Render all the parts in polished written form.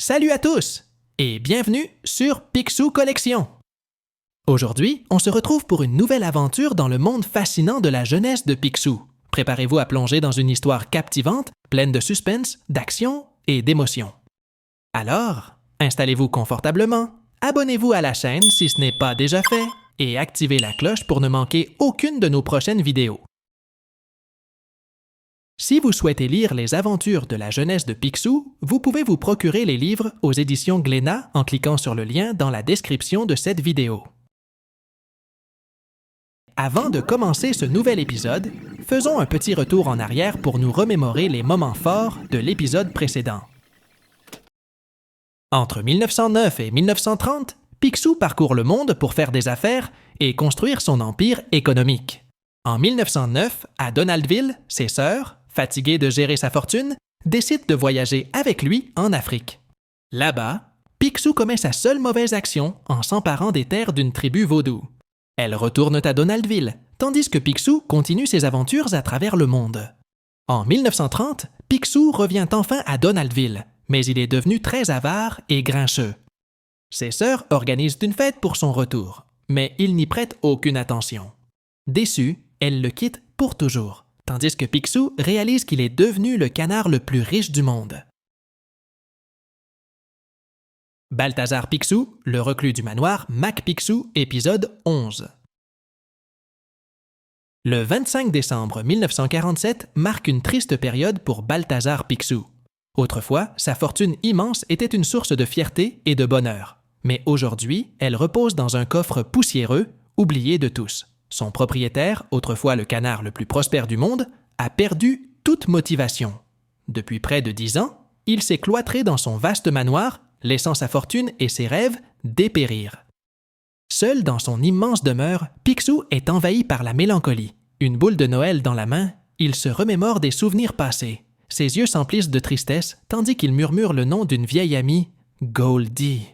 Salut à tous et bienvenue sur Picsou Collection. Aujourd'hui, on se retrouve pour une nouvelle aventure dans le monde fascinant de la jeunesse de Picsou. Préparez-vous à plonger dans une histoire captivante, pleine de suspense, d'action et d'émotion. Alors, installez-vous confortablement, abonnez-vous à la chaîne si ce n'est pas déjà fait et activez la cloche pour ne manquer aucune de nos prochaines vidéos. Si vous souhaitez lire les aventures de la jeunesse de Picsou, vous pouvez vous procurer les livres aux éditions Glénat en cliquant sur le lien dans la description de cette vidéo. Avant de commencer ce nouvel épisode, faisons un petit retour en arrière pour nous remémorer les moments forts de l'épisode précédent. Entre 1909 et 1930, Picsou parcourt le monde pour faire des affaires et construire son empire économique. En 1909, à Donaldville, ses sœurs, fatiguées de gérer sa fortune, décident de voyager avec lui en Afrique. Là-bas, Picsou commet sa seule mauvaise action en s'emparant des terres d'une tribu vaudou. Elles retournent à Donaldville, tandis que Picsou continue ses aventures à travers le monde. En 1930, Picsou revient enfin à Donaldville, mais il est devenu très avare et grincheux. Ses sœurs organisent une fête pour son retour, mais il n'y prête aucune attention. Déçue, elles le quittent pour toujours, tandis que Picsou réalise qu'il est devenu le canard le plus riche du monde. Balthazar Picsou, le reclus du manoir Mac Picsou, épisode 11. Le 25 décembre 1947 marque une triste période pour Balthazar Picsou. Autrefois, sa fortune immense était une source de fierté et de bonheur. Mais aujourd'hui, elle repose dans un coffre poussiéreux, oublié de tous. Son propriétaire, autrefois le canard le plus prospère du monde, a perdu toute motivation. Depuis près de 10 ans, il s'est cloîtré dans son vaste manoir, laissant sa fortune et ses rêves dépérir. Seul dans son immense demeure, Picsou est envahi par la mélancolie. Une boule de Noël dans la main, il se remémore des souvenirs passés. Ses yeux s'emplissent de tristesse, tandis qu'il murmure le nom d'une vieille amie, Goldie.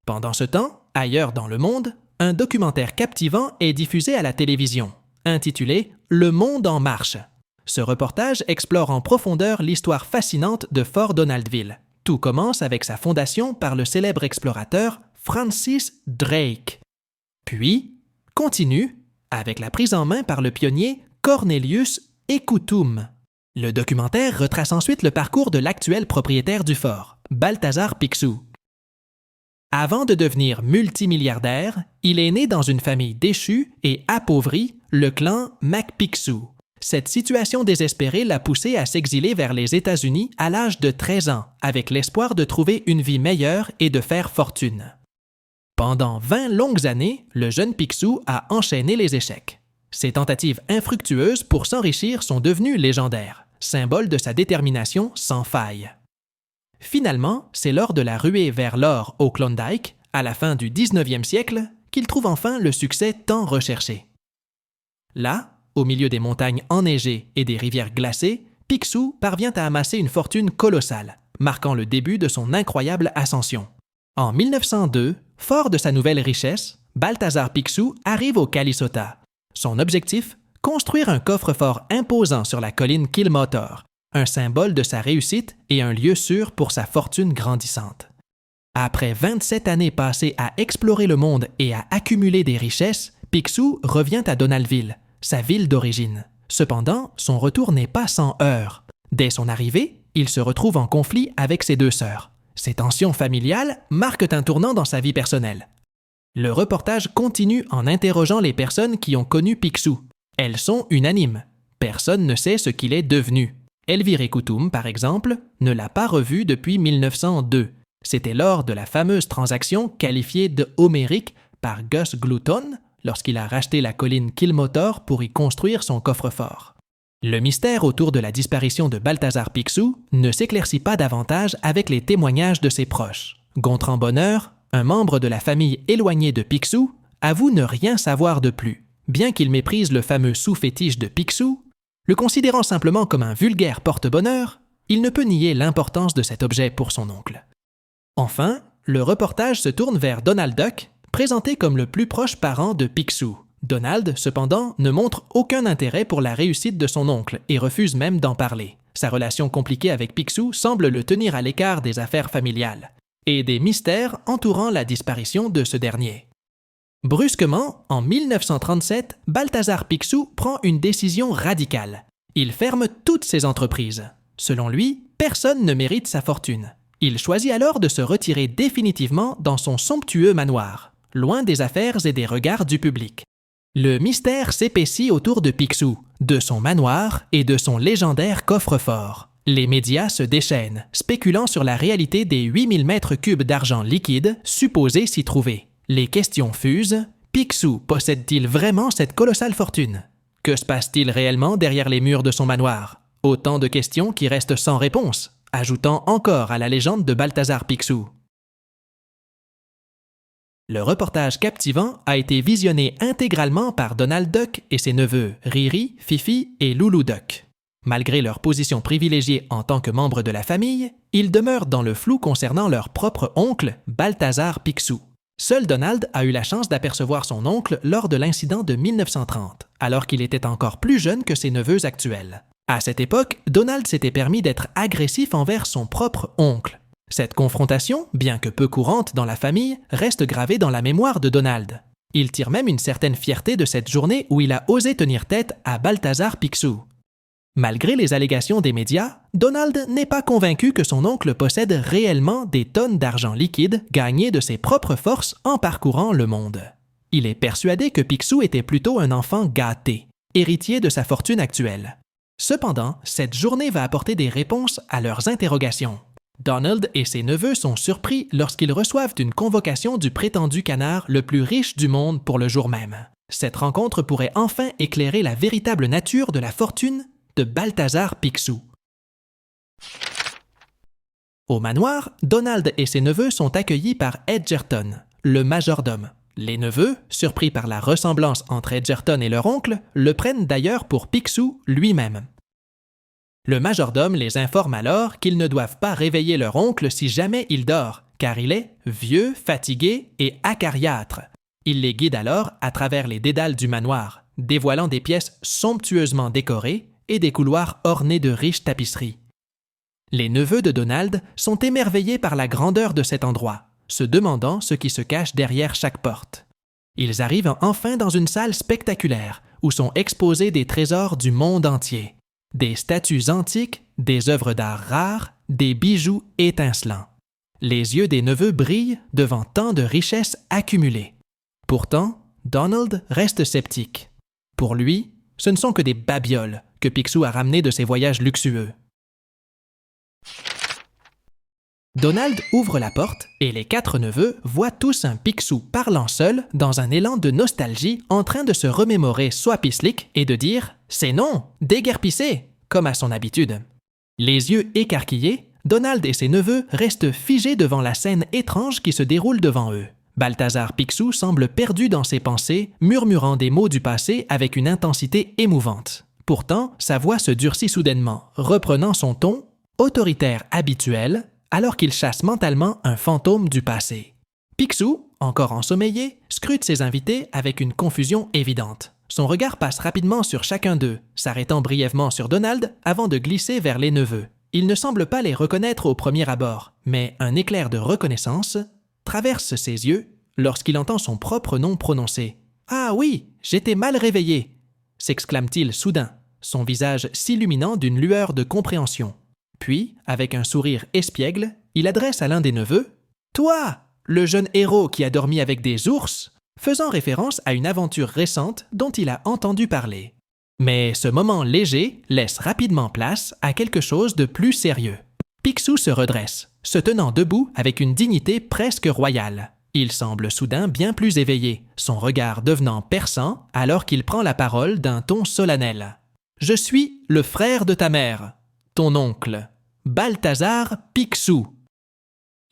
Pendant ce temps, ailleurs dans le monde, un documentaire captivant est diffusé à la télévision, intitulé « Le monde en marche ». Ce reportage explore en profondeur l'histoire fascinante de Fort Donaldville. Tout commence avec sa fondation par le célèbre explorateur Francis Drake. Puis, continue avec la prise en main par le pionnier Cornelius Ecutum. Le documentaire retrace ensuite le parcours de l'actuel propriétaire du fort, Balthazar Picsou. Avant de devenir multimilliardaire, il est né dans une famille déchue et appauvrie, le clan Mac Picsou. Cette situation désespérée l'a poussé à s'exiler vers les États-Unis à l'âge de 13 ans, avec l'espoir de trouver une vie meilleure et de faire fortune. Pendant 20 longues années, le jeune Picsou a enchaîné les échecs. Ses tentatives infructueuses pour s'enrichir sont devenues légendaires, symbole de sa détermination sans faille. Finalement, c'est lors de la ruée vers l'or au Klondike, à la fin du 19e siècle, qu'il trouve enfin le succès tant recherché. Là, au milieu des montagnes enneigées et des rivières glacées, Picsou parvient à amasser une fortune colossale, marquant le début de son incroyable ascension. En 1902, fort de sa nouvelle richesse, Balthazar Picsou arrive au Calisota. Son objectif, construire un coffre-fort imposant sur la colline Kilmotor, un symbole de sa réussite et un lieu sûr pour sa fortune grandissante. Après 27 années passées à explorer le monde et à accumuler des richesses, Picsou revient à Donaldville, sa ville d'origine. Cependant, son retour n'est pas sans heurts. Dès son arrivée, il se retrouve en conflit avec ses deux sœurs. Ces tensions familiales marquent un tournant dans sa vie personnelle. Le reportage continue en interrogeant les personnes qui ont connu Picsou. Elles sont unanimes. Personne ne sait ce qu'il est devenu. Elvire Ecutum, par exemple, ne l'a pas revu depuis 1902. C'était lors de la fameuse transaction qualifiée de homérique par Gus Glouton lorsqu'il a racheté la colline Kilmotor pour y construire son coffre-fort. Le mystère autour de la disparition de Balthazar Picsou ne s'éclaircit pas davantage avec les témoignages de ses proches. Gontran Bonheur, un membre de la famille éloignée de Picsou, avoue ne rien savoir de plus. Bien qu'il méprise le fameux sou-fétiche de Picsou, le considérant simplement comme un vulgaire porte-bonheur, il ne peut nier l'importance de cet objet pour son oncle. Enfin, le reportage se tourne vers Donald Duck, présenté comme le plus proche parent de Picsou. Donald, cependant, ne montre aucun intérêt pour la réussite de son oncle et refuse même d'en parler. Sa relation compliquée avec Picsou semble le tenir à l'écart des affaires familiales, et des mystères entourant la disparition de ce dernier. Brusquement, en 1937, Balthazar Picsou prend une décision radicale. Il ferme toutes ses entreprises. Selon lui, personne ne mérite sa fortune. Il choisit alors de se retirer définitivement dans son somptueux manoir, loin des affaires et des regards du public. Le mystère s'épaissit autour de Picsou, de son manoir et de son légendaire coffre-fort. Les médias se déchaînent, spéculant sur la réalité des 8000 mètres cubes d'argent liquide supposés s'y trouver. Les questions fusent. Picsou possède-t-il vraiment cette colossale fortune? Que se passe-t-il réellement derrière les murs de son manoir? Autant de questions qui restent sans réponse, ajoutant encore à la légende de Balthazar Picsou. Le reportage captivant a été visionné intégralement par Donald Duck et ses neveux Riri, Fifi et Loulou Duck. Malgré leur position privilégiée en tant que membres de la famille, ils demeurent dans le flou concernant leur propre oncle, Balthazar Picsou. Seul Donald a eu la chance d'apercevoir son oncle lors de l'incident de 1930, alors qu'il était encore plus jeune que ses neveux actuels. À cette époque, Donald s'était permis d'être agressif envers son propre oncle. Cette confrontation, bien que peu courante dans la famille, reste gravée dans la mémoire de Donald. Il tire même une certaine fierté de cette journée où il a osé tenir tête à Balthazar Picsou. Malgré les allégations des médias, Donald n'est pas convaincu que son oncle possède réellement des tonnes d'argent liquide gagnées de ses propres forces en parcourant le monde. Il est persuadé que Picsou était plutôt un enfant gâté, héritier de sa fortune actuelle. Cependant, cette journée va apporter des réponses à leurs interrogations. Donald et ses neveux sont surpris lorsqu'ils reçoivent une convocation du prétendu canard le plus riche du monde pour le jour même. Cette rencontre pourrait enfin éclairer la véritable nature de la fortune de Balthazar Picsou. Au manoir, Donald et ses neveux sont accueillis par Edgerton, le majordome. Les neveux, surpris par la ressemblance entre Edgerton et leur oncle, le prennent d'ailleurs pour Picsou lui-même. Le majordome les informe alors qu'ils ne doivent pas réveiller leur oncle si jamais il dort, car il est vieux, fatigué et acariâtre. Il les guide alors à travers les dédales du manoir, dévoilant des pièces somptueusement décorées et des couloirs ornés de riches tapisseries. Les neveux de Donald sont émerveillés par la grandeur de cet endroit, se demandant ce qui se cache derrière chaque porte. Ils arrivent enfin dans une salle spectaculaire où sont exposés des trésors du monde entier, des statues antiques, des œuvres d'art rares, des bijoux étincelants. Les yeux des neveux brillent devant tant de richesses accumulées. Pourtant, Donald reste sceptique. Pour lui, ce ne sont que des babioles que Picsou a ramenées de ses voyages luxueux. Donald ouvre la porte et les 4 neveux voient tous un Picsou parlant seul dans un élan de nostalgie en train de se remémorer Swapislik et de dire « C'est non, déguerpissez !» comme à son habitude. Les yeux écarquillés, Donald et ses neveux restent figés devant la scène étrange qui se déroule devant eux. Balthazar Picsou semble perdu dans ses pensées, murmurant des mots du passé avec une intensité émouvante. Pourtant, sa voix se durcit soudainement, reprenant son ton autoritaire habituel, alors qu'il chasse mentalement un fantôme du passé. Picsou, encore ensommeillé, scrute ses invités avec une confusion évidente. Son regard passe rapidement sur chacun d'eux, s'arrêtant brièvement sur Donald avant de glisser vers les neveux. Il ne semble pas les reconnaître au premier abord, mais un éclair de reconnaissance traverse ses yeux lorsqu'il entend son propre nom prononcé. « Ah oui, j'étais mal réveillé !» s'exclame-t-il soudain, son visage s'illuminant d'une lueur de compréhension. Puis, avec un sourire espiègle, il adresse à l'un des neveux « Toi, le jeune héros qui a dormi avec des ours !» faisant référence à une aventure récente dont il a entendu parler. Mais ce moment léger laisse rapidement place à quelque chose de plus sérieux. Picsou se redresse, se tenant debout avec une dignité presque royale. Il semble soudain bien plus éveillé, son regard devenant perçant alors qu'il prend la parole d'un ton solennel. « Je suis le frère de ta mère, ton oncle, Balthazar Picsou. »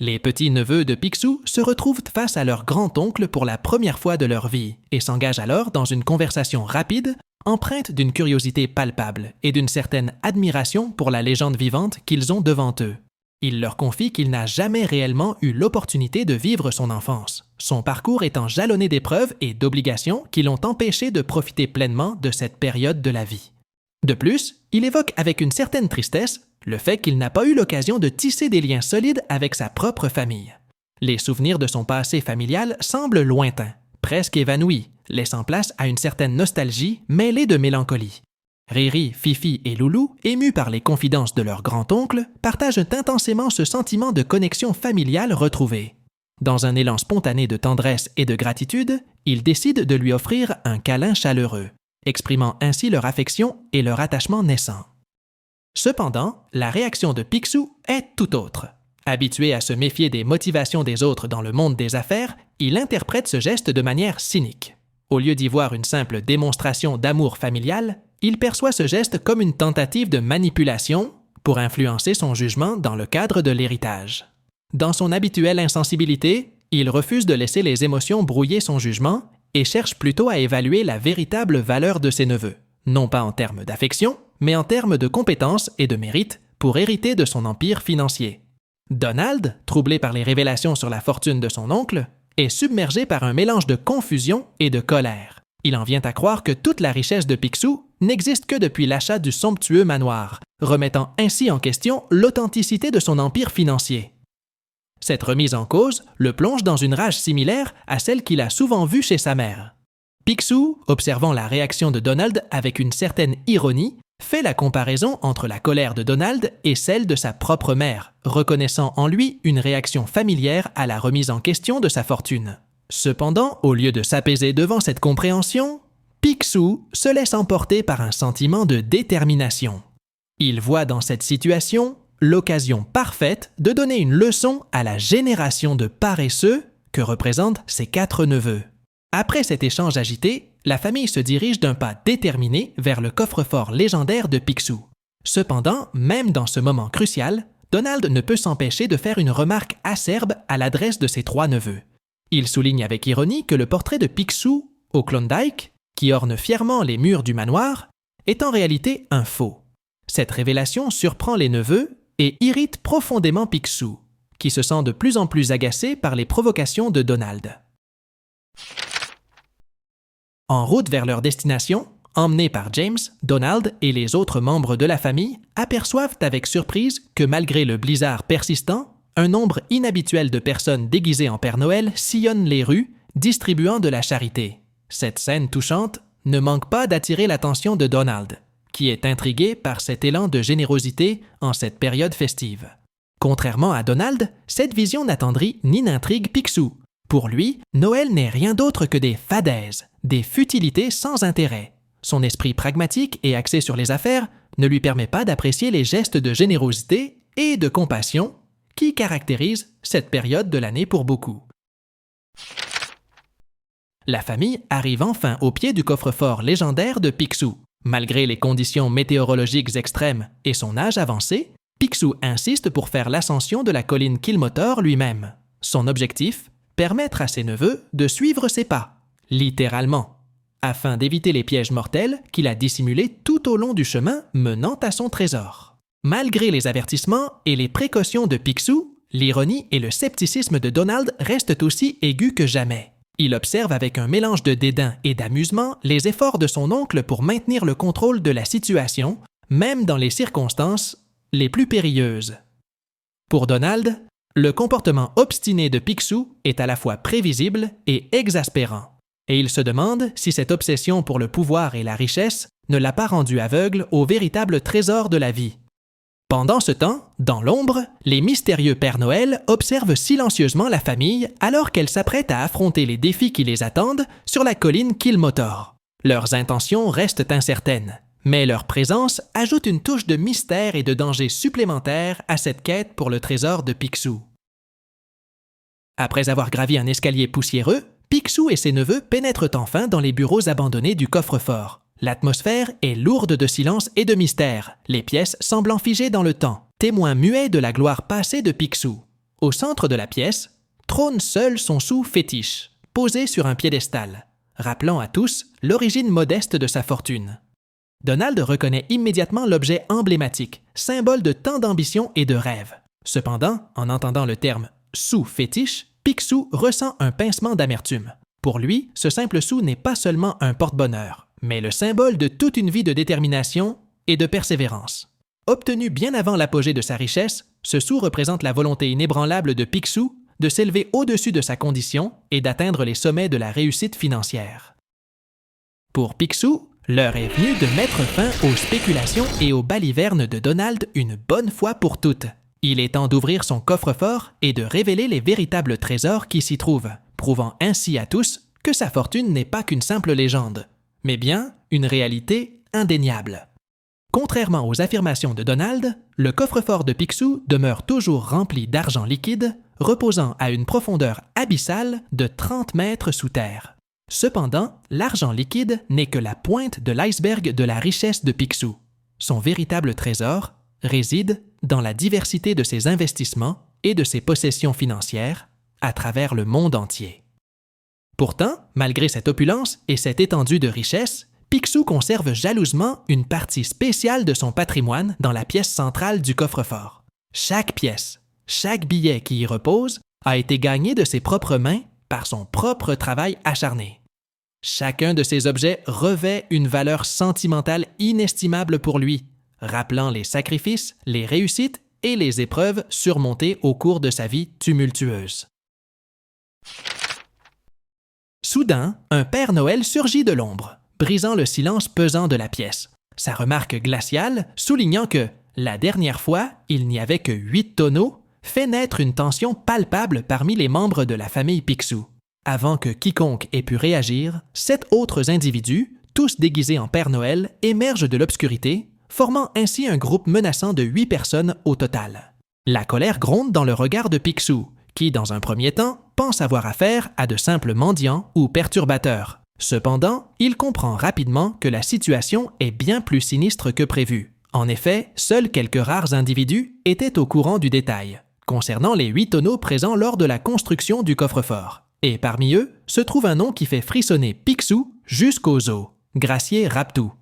Les petits-neveux de Picsou se retrouvent face à leur grand-oncle pour la première fois de leur vie et s'engagent alors dans une conversation rapide, empreinte d'une curiosité palpable et d'une certaine admiration pour la légende vivante qu'ils ont devant eux. Il leur confie qu'il n'a jamais réellement eu l'opportunité de vivre son enfance, son parcours étant jalonné d'épreuves et d'obligations qui l'ont empêché de profiter pleinement de cette période de la vie. De plus, il évoque avec une certaine tristesse le fait qu'il n'a pas eu l'occasion de tisser des liens solides avec sa propre famille. Les souvenirs de son passé familial semblent lointains, presque évanouis, laissant place à une certaine nostalgie mêlée de mélancolie. Riri, Fifi et Loulou, émus par les confidences de leur grand-oncle, partagent intensément ce sentiment de connexion familiale retrouvée. Dans un élan spontané de tendresse et de gratitude, ils décident de lui offrir un câlin chaleureux, exprimant ainsi leur affection et leur attachement naissant. Cependant, la réaction de Picsou est tout autre. Habitué à se méfier des motivations des autres dans le monde des affaires, il interprète ce geste de manière cynique. Au lieu d'y voir une simple démonstration d'amour familial, il perçoit ce geste comme une tentative de manipulation pour influencer son jugement dans le cadre de l'héritage. Dans son habituelle insensibilité, il refuse de laisser les émotions brouiller son jugement et cherche plutôt à évaluer la véritable valeur de ses neveux, non pas en termes d'affection, mais en termes de compétences et de mérite pour hériter de son empire financier. Donald, troublé par les révélations sur la fortune de son oncle, est submergé par un mélange de confusion et de colère. Il en vient à croire que toute la richesse de Picsou n'existe que depuis l'achat du somptueux manoir, remettant ainsi en question l'authenticité de son empire financier. Cette remise en cause le plonge dans une rage similaire à celle qu'il a souvent vue chez sa mère. Picsou, observant la réaction de Donald avec une certaine ironie, fait la comparaison entre la colère de Donald et celle de sa propre mère, reconnaissant en lui une réaction familière à la remise en question de sa fortune. Cependant, au lieu de s'apaiser devant cette compréhension, Picsou se laisse emporter par un sentiment de détermination. Il voit dans cette situation l'occasion parfaite de donner une leçon à la génération de paresseux que représentent ses 4 neveux. Après cet échange agité, la famille se dirige d'un pas déterminé vers le coffre-fort légendaire de Picsou. Cependant, même dans ce moment crucial, Donald ne peut s'empêcher de faire une remarque acerbe à l'adresse de ses 3 neveux. Il souligne avec ironie que le portrait de Picsou au Klondike, qui orne fièrement les murs du manoir, est en réalité un faux. Cette révélation surprend les neveux et irrite profondément Picsou, qui se sent de plus en plus agacé par les provocations de Donald. En route vers leur destination, emmenés par James, Donald et les autres membres de la famille aperçoivent avec surprise que malgré le blizzard persistant, un nombre inhabituel de personnes déguisées en Père Noël sillonnent les rues, distribuant de la charité. Cette scène touchante ne manque pas d'attirer l'attention de Donald, qui est intrigué par cet élan de générosité en cette période festive. Contrairement à Donald, cette vision n'attendrit ni n'intrigue Picsou. Pour lui, Noël n'est rien d'autre que des fadaises, des futilités sans intérêt. Son esprit pragmatique et axé sur les affaires ne lui permet pas d'apprécier les gestes de générosité et de compassion qui caractérisent cette période de l'année pour beaucoup. La famille arrive enfin au pied du coffre-fort légendaire de Picsou. Malgré les conditions météorologiques extrêmes et son âge avancé, Picsou insiste pour faire l'ascension de la colline Kilmotor lui-même. Son objectif, permettre à ses neveux de suivre ses pas, littéralement, afin d'éviter les pièges mortels qu'il a dissimulés tout au long du chemin menant à son trésor. Malgré les avertissements et les précautions de Picsou, l'ironie et le scepticisme de Donald restent aussi aigus que jamais. Il observe avec un mélange de dédain et d'amusement les efforts de son oncle pour maintenir le contrôle de la situation, même dans les circonstances les plus périlleuses. Pour Donald, le comportement obstiné de Picsou est à la fois prévisible et exaspérant, et il se demande si cette obsession pour le pouvoir et la richesse ne l'a pas rendu aveugle au véritable trésor de la vie. Pendant ce temps, dans l'ombre, les mystérieux Pères Noël observent silencieusement la famille alors qu'elle s'apprête à affronter les défis qui les attendent sur la colline Kilmotor. Leurs intentions restent incertaines, mais leur présence ajoute une touche de mystère et de danger supplémentaire à cette quête pour le trésor de Picsou. Après avoir gravi un escalier poussiéreux, Picsou et ses neveux pénètrent enfin dans les bureaux abandonnés du coffre-fort. L'atmosphère est lourde de silence et de mystère, les pièces semblant figées dans le temps, témoins muets de la gloire passée de Picsou. Au centre de la pièce, trône seul son sou fétiche, posé sur un piédestal, rappelant à tous l'origine modeste de sa fortune. Donald reconnaît immédiatement l'objet emblématique, symbole de tant d'ambition et de rêve. Cependant, en entendant le terme « sou fétiche », Picsou ressent un pincement d'amertume. Pour lui, ce simple sou n'est pas seulement un porte-bonheur, mais le symbole de toute une vie de détermination et de persévérance. Obtenu bien avant l'apogée de sa richesse, ce sou représente la volonté inébranlable de Picsou de s'élever au-dessus de sa condition et d'atteindre les sommets de la réussite financière. Pour Picsou, l'heure est venue de mettre fin aux spéculations et aux balivernes de Donald une bonne fois pour toutes. Il est temps d'ouvrir son coffre-fort et de révéler les véritables trésors qui s'y trouvent, prouvant ainsi à tous que sa fortune n'est pas qu'une simple légende, mais bien une réalité indéniable. Contrairement aux affirmations de Donald, le coffre-fort de Picsou demeure toujours rempli d'argent liquide, reposant à une profondeur abyssale de 30 mètres sous terre. Cependant, l'argent liquide n'est que la pointe de l'iceberg de la richesse de Picsou. Son véritable trésor réside dans la diversité de ses investissements et de ses possessions financières à travers le monde entier. Pourtant, malgré cette opulence et cette étendue de richesse, Picsou conserve jalousement une partie spéciale de son patrimoine dans la pièce centrale du coffre-fort. Chaque pièce, chaque billet qui y repose a été gagné de ses propres mains par son propre travail acharné. Chacun de ces objets revêt une valeur sentimentale inestimable pour lui, rappelant les sacrifices, les réussites et les épreuves surmontées au cours de sa vie tumultueuse. Soudain, un Père Noël surgit de l'ombre, brisant le silence pesant de la pièce. Sa remarque glaciale, soulignant que, la dernière fois, il n'y avait que 8 tonneaux, fait naître une tension palpable parmi les membres de la famille Picsou. Avant que quiconque ait pu réagir, 7 autres individus, tous déguisés en Père Noël, émergent de l'obscurité, formant ainsi un groupe menaçant de 8 personnes au total. La colère gronde dans le regard de Picsou, qui, dans un premier temps, pense avoir affaire à de simples mendiants ou perturbateurs. Cependant, il comprend rapidement que la situation est bien plus sinistre que prévu. En effet, seuls quelques rares individus étaient au courant du détail, concernant les 8 tonneaux présents lors de la construction du coffre-fort. Et parmi eux, se trouve un nom qui fait frissonner Picsou jusqu'aux os, Gracier Rapetou.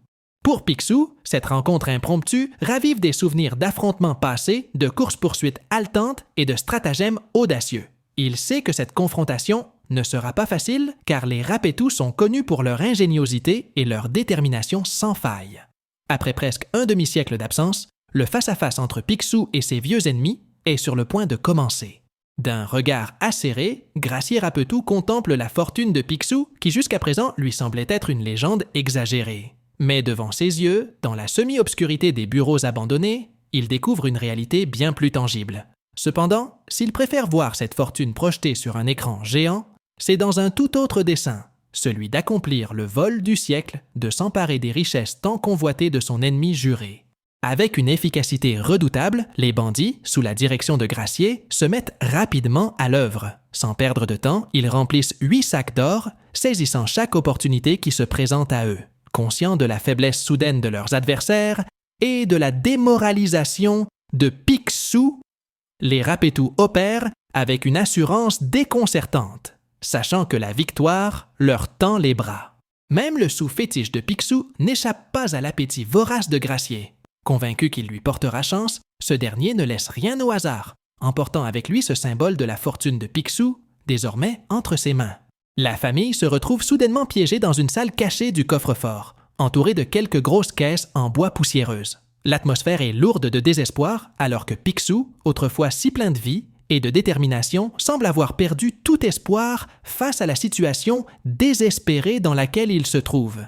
Pour Picsou, cette rencontre impromptue ravive des souvenirs d'affrontements passés, de courses-poursuites haletantes et de stratagèmes audacieux. Il sait que cette confrontation ne sera pas facile car les Rapetou sont connus pour leur ingéniosité et leur détermination sans faille. Après presque un demi-siècle d'absence, le face-à-face entre Picsou et ses vieux ennemis est sur le point de commencer. D'un regard acéré, Gracier Rapetou contemple la fortune de Picsou qui jusqu'à présent lui semblait être une légende exagérée. Mais devant ses yeux, dans la semi-obscurité des bureaux abandonnés, il découvre une réalité bien plus tangible. Cependant, s'il préfère voir cette fortune projetée sur un écran géant, c'est dans un tout autre dessein, celui d'accomplir le vol du siècle, de s'emparer des richesses tant convoitées de son ennemi juré. Avec une efficacité redoutable, les bandits, sous la direction de Gracier, se mettent rapidement à l'œuvre. Sans perdre de temps, ils remplissent 8 sacs d'or, saisissant chaque opportunité qui se présente à eux. Conscients de la faiblesse soudaine de leurs adversaires et de la démoralisation de Picsou, les Rapetou opèrent avec une assurance déconcertante, sachant que la victoire leur tend les bras. Même le sou fétiche de Picsou n'échappe pas à l'appétit vorace de Gracier. Convaincu qu'il lui portera chance, ce dernier ne laisse rien au hasard, emportant avec lui ce symbole de la fortune de Picsou, désormais entre ses mains. La famille se retrouve soudainement piégée dans une salle cachée du coffre-fort, entourée de quelques grosses caisses en bois poussiéreuse. L'atmosphère est lourde de désespoir alors que Picsou, autrefois si plein de vie et de détermination, semble avoir perdu tout espoir face à la situation désespérée dans laquelle il se trouve.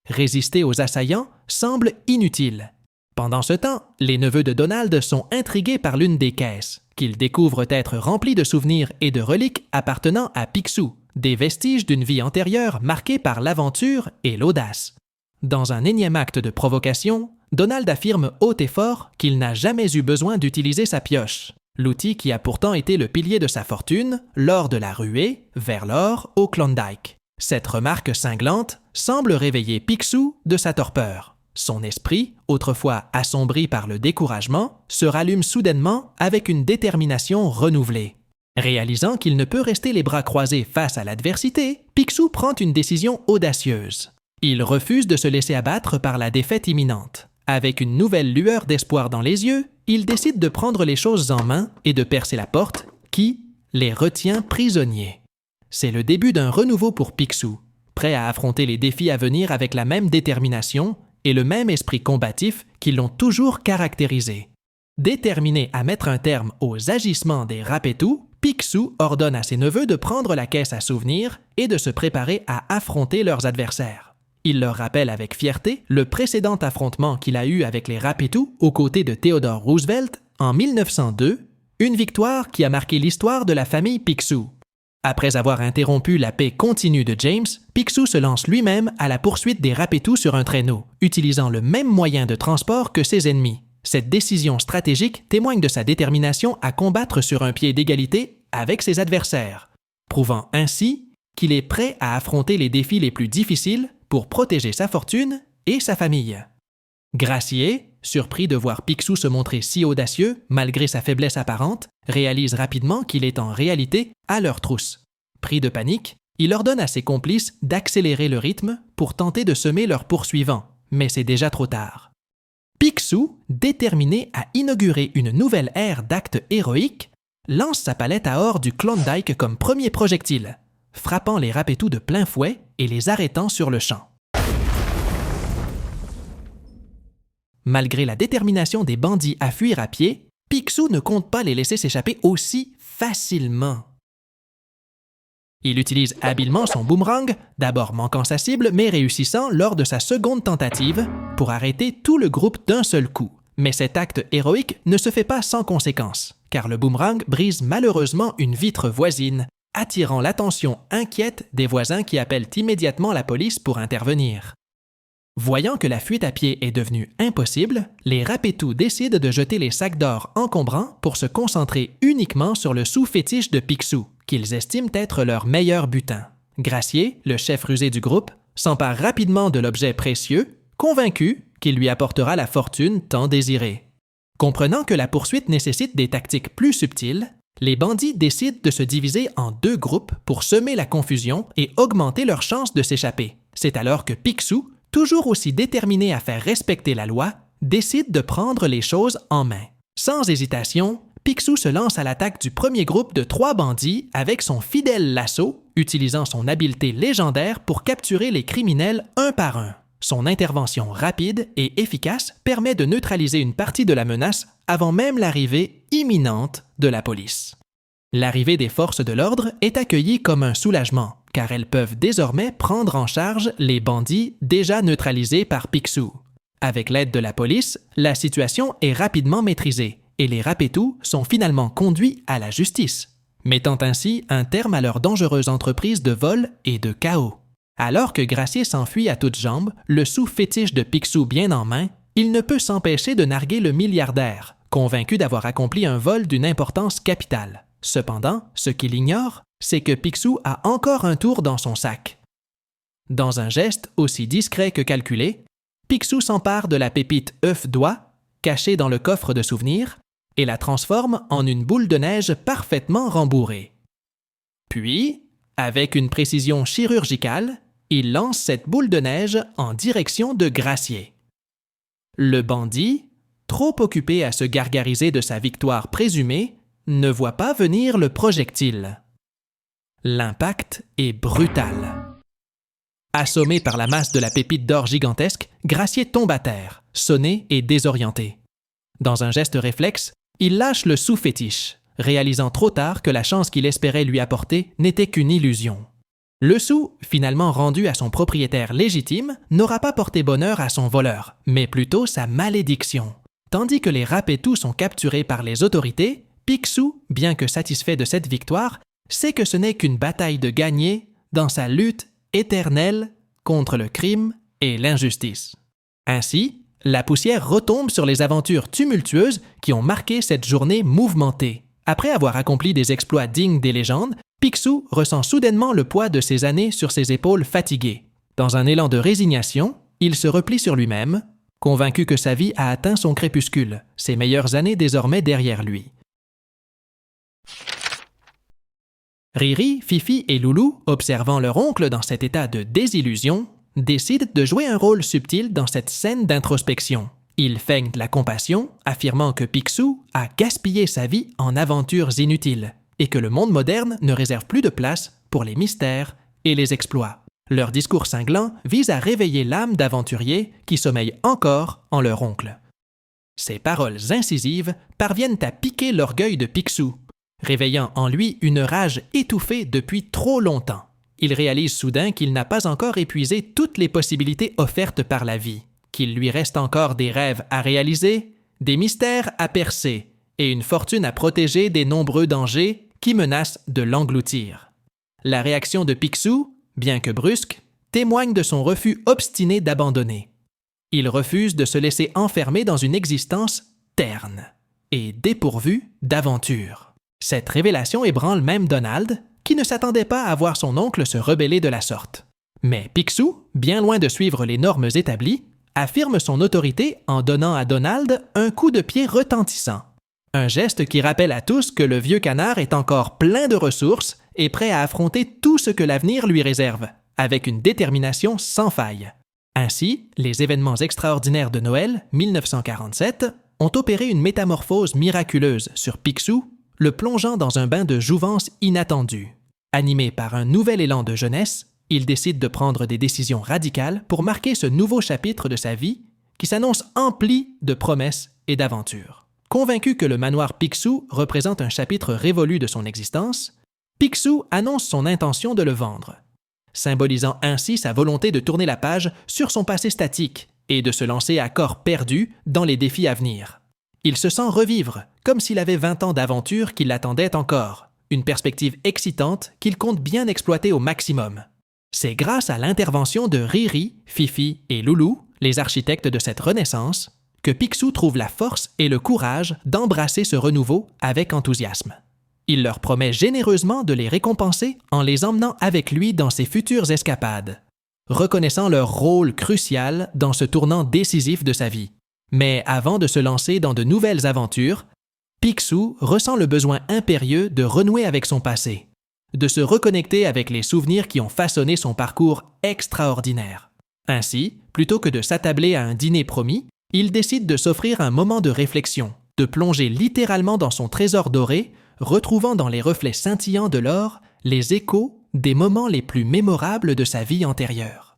Résister aux assaillants semble inutile. Pendant ce temps, les neveux de Donald sont intrigués par l'une des caisses, qu'ils découvrent être remplies de souvenirs et de reliques appartenant à Picsou, des vestiges d'une vie antérieure marquée par l'aventure et l'audace. Dans un énième acte de provocation, Donald affirme haut et fort qu'il n'a jamais eu besoin d'utiliser sa pioche, l'outil qui a pourtant été le pilier de sa fortune lors de la ruée vers l'or au Klondike. Cette remarque cinglante semble réveiller Picsou de sa torpeur. Son esprit, autrefois assombri par le découragement, se rallume soudainement avec une détermination renouvelée. Réalisant qu'il ne peut rester les bras croisés face à l'adversité, Picsou prend une décision audacieuse. Il refuse de se laisser abattre par la défaite imminente. Avec une nouvelle lueur d'espoir dans les yeux, il décide de prendre les choses en main et de percer la porte qui les retient prisonniers. C'est le début d'un renouveau pour Picsou, prêt à affronter les défis à venir avec la même détermination et le même esprit combatif qui l'ont toujours caractérisé. Déterminé à mettre un terme aux agissements des Rapetou, Picsou ordonne à ses neveux de prendre la caisse à souvenirs et de se préparer à affronter leurs adversaires. Il leur rappelle avec fierté le précédent affrontement qu'il a eu avec les Rapetou aux côtés de Theodore Roosevelt en 1902, une victoire qui a marqué l'histoire de la famille Picsou. Après avoir interrompu la paix continue de James, Picsou se lance lui-même à la poursuite des Rapetou sur un traîneau, utilisant le même moyen de transport que ses ennemis. Cette décision stratégique témoigne de sa détermination à combattre sur un pied d'égalité avec ses adversaires, prouvant ainsi qu'il est prêt à affronter les défis les plus difficiles pour protéger sa fortune et sa famille. Gracié, surpris de voir Picsou se montrer si audacieux malgré sa faiblesse apparente, réalise rapidement qu'il est en réalité à leur trousse. Pris de panique, il ordonne à ses complices d'accélérer le rythme pour tenter de semer leurs poursuivants, mais c'est déjà trop tard. Picsou, déterminé à inaugurer une nouvelle ère d'actes héroïques, lance sa palette à or du Klondike comme premier projectile, frappant les Rapetou de plein fouet et les arrêtant sur le champ. Malgré la détermination des bandits à fuir à pied, Picsou ne compte pas les laisser s'échapper aussi facilement. Il utilise habilement son boomerang, d'abord manquant sa cible mais réussissant lors de sa seconde tentative pour arrêter tout le groupe d'un seul coup. Mais cet acte héroïque ne se fait pas sans conséquences, car le boomerang brise malheureusement une vitre voisine, attirant l'attention inquiète des voisins qui appellent immédiatement la police pour intervenir. Voyant que la fuite à pied est devenue impossible, les Rapetou décident de jeter les sacs d'or encombrants pour se concentrer uniquement sur le sou fétiche de Picsou, qu'ils estiment être leur meilleur butin. Gracié, le chef rusé du groupe, s'empare rapidement de l'objet précieux, convaincu qu'il lui apportera la fortune tant désirée. Comprenant que la poursuite nécessite des tactiques plus subtiles, les bandits décident de se diviser en deux groupes pour semer la confusion et augmenter leurs chances de s'échapper. C'est alors que Picsou, toujours aussi déterminé à faire respecter la loi, décide de prendre les choses en main. Sans hésitation, Picsou se lance à l'attaque du premier groupe de 3 bandits avec son fidèle lasso, utilisant son habileté légendaire pour capturer les criminels un par un. Son intervention rapide et efficace permet de neutraliser une partie de la menace avant même l'arrivée imminente de la police. L'arrivée des forces de l'ordre est accueillie comme un soulagement, car elles peuvent désormais prendre en charge les bandits déjà neutralisés par Picsou. Avec l'aide de la police, la situation est rapidement maîtrisée et les Rapetou sont finalement conduits à la justice, mettant ainsi un terme à leur dangereuse entreprise de vol et de chaos. Alors que Gracié s'enfuit à toutes jambes, le sou fétiche de Picsou bien en main, il ne peut s'empêcher de narguer le milliardaire, convaincu d'avoir accompli un vol d'une importance capitale. Cependant, ce qu'il ignore, c'est que Picsou a encore un tour dans son sac. Dans un geste aussi discret que calculé, Picsou s'empare de la pépite œuf d'oie, cachée dans le coffre de souvenirs, et la transforme en une boule de neige parfaitement rembourrée. Puis, avec une précision chirurgicale, il lance cette boule de neige en direction de Gracié. Le bandit, trop occupé à se gargariser de sa victoire présumée, ne voit pas venir le projectile. L'impact est brutal. Assommé par la masse de la pépite d'or gigantesque, Gracié tombe à terre, sonné et désorienté. Dans un geste réflexe, il lâche le sou fétiche, réalisant trop tard que la chance qu'il espérait lui apporter n'était qu'une illusion. Le sou, finalement rendu à son propriétaire légitime, n'aura pas porté bonheur à son voleur, mais plutôt sa malédiction. Tandis que les Rapetou sont capturés par les autorités, Picsou, bien que satisfait de cette victoire, sait que ce n'est qu'une bataille de gagner dans sa lutte éternelle contre le crime et l'injustice. Ainsi, la poussière retombe sur les aventures tumultueuses qui ont marqué cette journée mouvementée. Après avoir accompli des exploits dignes des légendes, Picsou ressent soudainement le poids de ses années sur ses épaules fatiguées. Dans un élan de résignation, il se replie sur lui-même, convaincu que sa vie a atteint son crépuscule, ses meilleures années désormais derrière lui. Riri, Fifi et Loulou, observant leur oncle dans cet état de désillusion, décident de jouer un rôle subtil dans cette scène d'introspection. Ils feignent la compassion, affirmant que Picsou a gaspillé sa vie en aventures inutiles et que le monde moderne ne réserve plus de place pour les mystères et les exploits. Leur discours cinglant vise à réveiller l'âme d'aventuriers qui sommeillent encore en leur oncle. Ces paroles incisives parviennent à piquer l'orgueil de Picsou, réveillant en lui une rage étouffée depuis trop longtemps. Il réalise soudain qu'il n'a pas encore épuisé toutes les possibilités offertes par la vie, qu'il lui reste encore des rêves à réaliser, des mystères à percer et une fortune à protéger des nombreux dangers qui menacent de l'engloutir. La réaction de Picsou, bien que brusque, témoigne de son refus obstiné d'abandonner. Il refuse de se laisser enfermer dans une existence terne et dépourvue d'aventure. Cette révélation ébranle même Donald, qui ne s'attendait pas à voir son oncle se rebeller de la sorte. Mais Picsou, bien loin de suivre les normes établies, affirme son autorité en donnant à Donald un coup de pied retentissant. Un geste qui rappelle à tous que le vieux canard est encore plein de ressources et prêt à affronter tout ce que l'avenir lui réserve, avec une détermination sans faille. Ainsi, les événements extraordinaires de Noël 1947 ont opéré une métamorphose miraculeuse sur Picsou, le plongeant dans un bain de jouvence inattendu. Animé par un nouvel élan de jeunesse, il décide de prendre des décisions radicales pour marquer ce nouveau chapitre de sa vie qui s'annonce empli de promesses et d'aventures. Convaincu que le manoir Picsou représente un chapitre révolu de son existence, Picsou annonce son intention de le vendre, symbolisant ainsi sa volonté de tourner la page sur son passé statique et de se lancer à corps perdu dans les défis à venir. Il se sent revivre, comme s'il avait 20 ans d'aventure qui l'attendaient encore, une perspective excitante qu'il compte bien exploiter au maximum. C'est grâce à l'intervention de Riri, Fifi et Loulou, les architectes de cette renaissance, que Picsou trouve la force et le courage d'embrasser ce renouveau avec enthousiasme. Il leur promet généreusement de les récompenser en les emmenant avec lui dans ses futures escapades, reconnaissant leur rôle crucial dans ce tournant décisif de sa vie. Mais avant de se lancer dans de nouvelles aventures, Picsou ressent le besoin impérieux de renouer avec son passé, de se reconnecter avec les souvenirs qui ont façonné son parcours extraordinaire. Ainsi, plutôt que de s'attabler à un dîner promis, il décide de s'offrir un moment de réflexion, de plonger littéralement dans son trésor doré, retrouvant dans les reflets scintillants de l'or les échos des moments les plus mémorables de sa vie antérieure.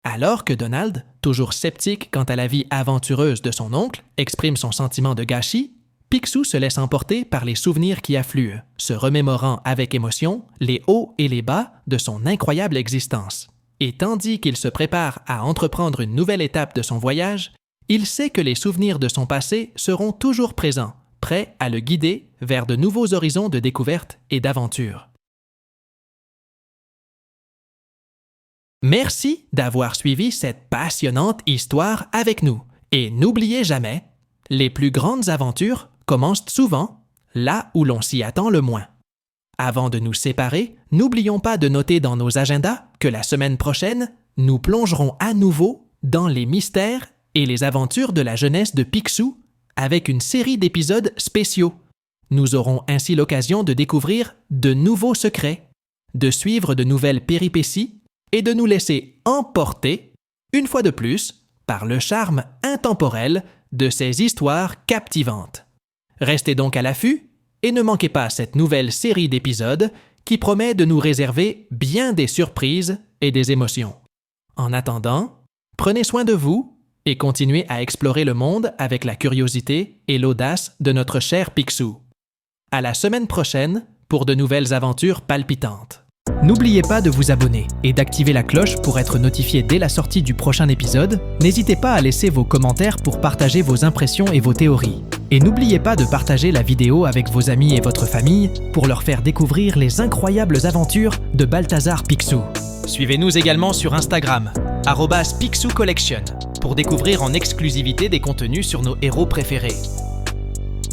Alors que Donald, toujours sceptique quant à la vie aventureuse de son oncle, exprime son sentiment de gâchis, Picsou se laisse emporter par les souvenirs qui affluent, se remémorant avec émotion les hauts et les bas de son incroyable existence. Et tandis qu'il se prépare à entreprendre une nouvelle étape de son voyage, il sait que les souvenirs de son passé seront toujours présents, prêts à le guider vers de nouveaux horizons de découverte et d'aventure. Merci d'avoir suivi cette passionnante histoire avec nous. Et n'oubliez jamais, les plus grandes aventures commencent souvent là où l'on s'y attend le moins. Avant de nous séparer, n'oublions pas de noter dans nos agendas que la semaine prochaine, nous plongerons à nouveau dans les mystères et les aventures de la jeunesse de Picsou avec une série d'épisodes spéciaux. Nous aurons ainsi l'occasion de découvrir de nouveaux secrets, de suivre de nouvelles péripéties et de nous laisser emporter, une fois de plus, par le charme intemporel de ces histoires captivantes. Restez donc à l'affût et ne manquez pas cette nouvelle série d'épisodes qui promet de nous réserver bien des surprises et des émotions. En attendant, prenez soin de vous et continuez à explorer le monde avec la curiosité et l'audace de notre cher Picsou. À la semaine prochaine pour de nouvelles aventures palpitantes. N'oubliez pas de vous abonner et d'activer la cloche pour être notifié dès la sortie du prochain épisode. N'hésitez pas à laisser vos commentaires pour partager vos impressions et vos théories. Et n'oubliez pas de partager la vidéo avec vos amis et votre famille pour leur faire découvrir les incroyables aventures de Balthazar Picsou. Suivez-nous également sur Instagram, @PicsouCollection, pour découvrir en exclusivité des contenus sur nos héros préférés.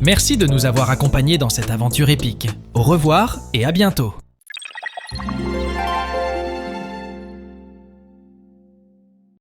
Merci de nous avoir accompagnés dans cette aventure épique. Au revoir et à bientôt.